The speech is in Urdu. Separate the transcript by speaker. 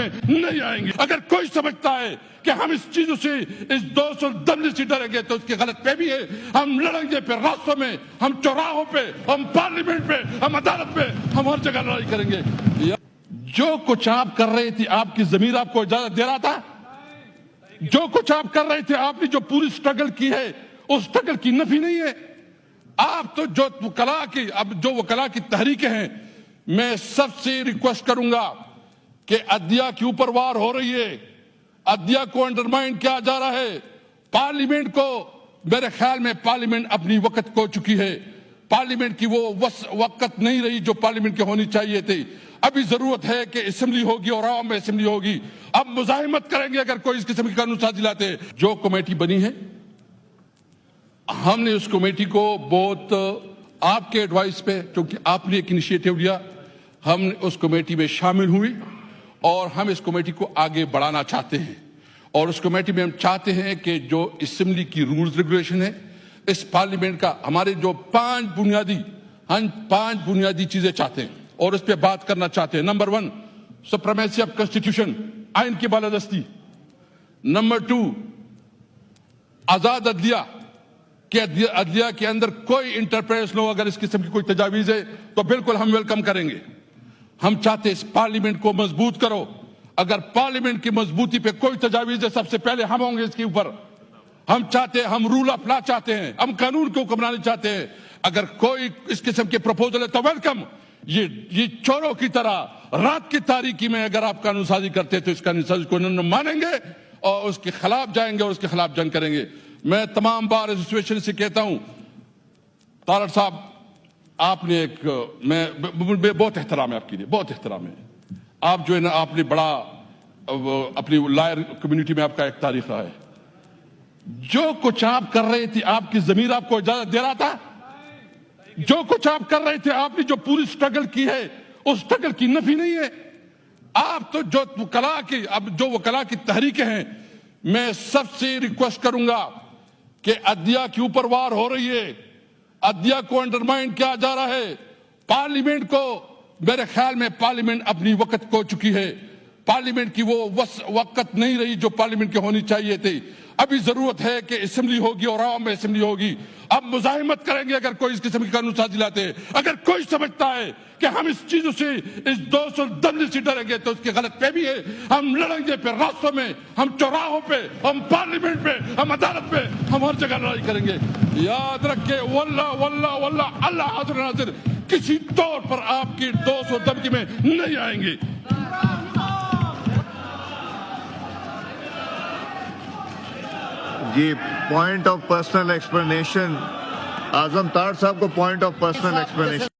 Speaker 1: میں نہیں آئیں گے۔ اگر کوئی سمجھتا ہے کہ ہم اس چیزوں سے، اس 210 سے ڈریں گے تو اس کی غلط فہمی ہے۔ ہم لڑیں گے پھر راستوں میں، ہم چوراہوں پہ، ہم پارلیمنٹ پہ، ہم عدالت پہ، ہم ہر جگہ لڑائی کریں گے۔ جو کچھ آپ کر رہے تھے، آپ کی ضمیر آپ کو اجازت دے رہا تھا؟ جو کچھ آپ کر رہے تھے، آپ نے جو پوری سٹرگل کی ہے، اس سٹرگل کی نفی نہیں ہے۔ آپ تو جو وکلا کی تحریکیں ہیں، میں سب سے ریکویسٹ کروں گا کہ عدلیہ کے اوپر وار ہو رہی ہے، عدلیہ کو انڈرمائن کیا جا رہا ہے، پارلیمنٹ کو، میرے خیال میں پارلیمنٹ اپنی وقت کھو چکی ہے، پارلیمنٹ کی وہ وقت نہیں رہی جو پارلیمنٹ کی ہونی چاہیے تھی۔ ابھی ضرورت ہے کہ اسمبلی ہوگی اور عوام میں اسمبلی ہوگی۔ اب مزاحمت کریں گے اگر کوئی اس قسم کی قانون سازی لاتے ہیں۔ جو کمیٹی بنی ہے، ہم نے اس کمیٹی کو بہت آپ کے ایڈوائس پہ، کیونکہ آپ نے ایک انیشیٹو لیا، ہم اس کمیٹی میں شامل ہوئے اور ہم اس کمیٹی کو آگے بڑھانا چاہتے ہیں۔ اور اس کمیٹی میں ہم چاہتے ہیں کہ جو اسمبلی کی رولز ریگولیشن ہے، اس پارلیمنٹ کا، ہمارے جو 5 بنیادی چیزیں چاہتے ہیں اور اس پہ بات کرنا چاہتے ہیں۔ نمبر 1، سپریمیسی آف کنسٹیٹیوشن، آئین کی بالادستی۔ نمبر 2، آزاد عدلیہ، کہ عدلیہ کے اندر کوئی انٹرپریس نہ ہو۔ اگر اس قسم کی کوئی تجاویز ہے تو بالکل ہم ویلکم کریں گے۔ ہم چاہتے ہیں اس پارلیمنٹ کو مضبوط کرو۔ اگر پارلیمنٹ کی مضبوطی پہ کوئی تجاویز ہے، سب سے پہلے ہم ہوں گے اس کے اوپر۔ ہم چاہتے ہیں، ہم رول آف لا چاہتے ہیں، ہم قانون کو حکمرانی چاہتے ہیں۔ اگر کوئی اس قسم کے پروپوزل ہے تو ویلکم۔ یہ چوروں کی طرح رات کی تاریکی میں اگر آپ قانون سازی کرتے تو اس قانون سازی کو نہ مانیں گے اور اس کے خلاف جائیں گے اور اس کے خلاف جنگ کریں گے۔ میں تمام بار ایسوسیشن سے کہتا ہوں، طارڑ صاحب، آپ نے ایک، میں بہت احترام ہے آپ کے لیے، بہت احترام ہے۔ آپ جو ہے نا، آپ نے بڑا اپنی لائر کمیونٹی میں آپ کا ایک تاریخ رہا ہے۔ جو کچھ آپ کر رہے تھے، آپ کی ضمیر آپ کو اجازت دے رہا تھا؟ جو کچھ آپ کر رہے تھے، آپ نے جو پوری سٹرگل کی ہے، اس سٹرگل کی نفی نہیں ہے۔ آپ تو جو وکلا کی تحریکیں ہیں، میں سب سے ریکویسٹ کروں گا کہ عدلیہ کے اوپر وار ہو رہی ہے، عدلیہ کو انڈرمائن کیا جا رہا ہے، پارلیمنٹ کو، میرے خیال میں پارلیمنٹ اپنی وقت کھو چکی ہے، پارلیمنٹ کی وہ وقت نہیں رہی جو پارلیمنٹ کی ہونی چاہیے تھی۔ ابھی ضرورت ہے کہ اسمبلی ہوگی اور عوام میں اسمبلی ہوگی۔ اب مزاحمت کریں گے اگر کوئی اس قسم کی قانون سازی لاتے ہیں۔ اگر کوئی سمجھتا ہے کہ ہم اس چیزوں سے، اس 210 سے ڈریں گے تو اس کی غلط فہمی ہے۔ ہم لڑیں گے پھر راستوں میں، ہم چوراہوں پہ، ہم پارلیمنٹ پہ، ہم عدالت پہ، ہم ہر جگہ لڑائی کریں گے۔ یاد رکھے، واللہ واللہ واللہ، اللہ حاضر ناظر، کسی طور پر آپ کی 200 دھمکی میں نہیں آئیں گے۔
Speaker 2: جی، پوائنٹ آف پرسنل ایکسپلینیشن، اعظم طارڑ صاحب کو پوائنٹ آف پرسنل ایکسپلینیشن۔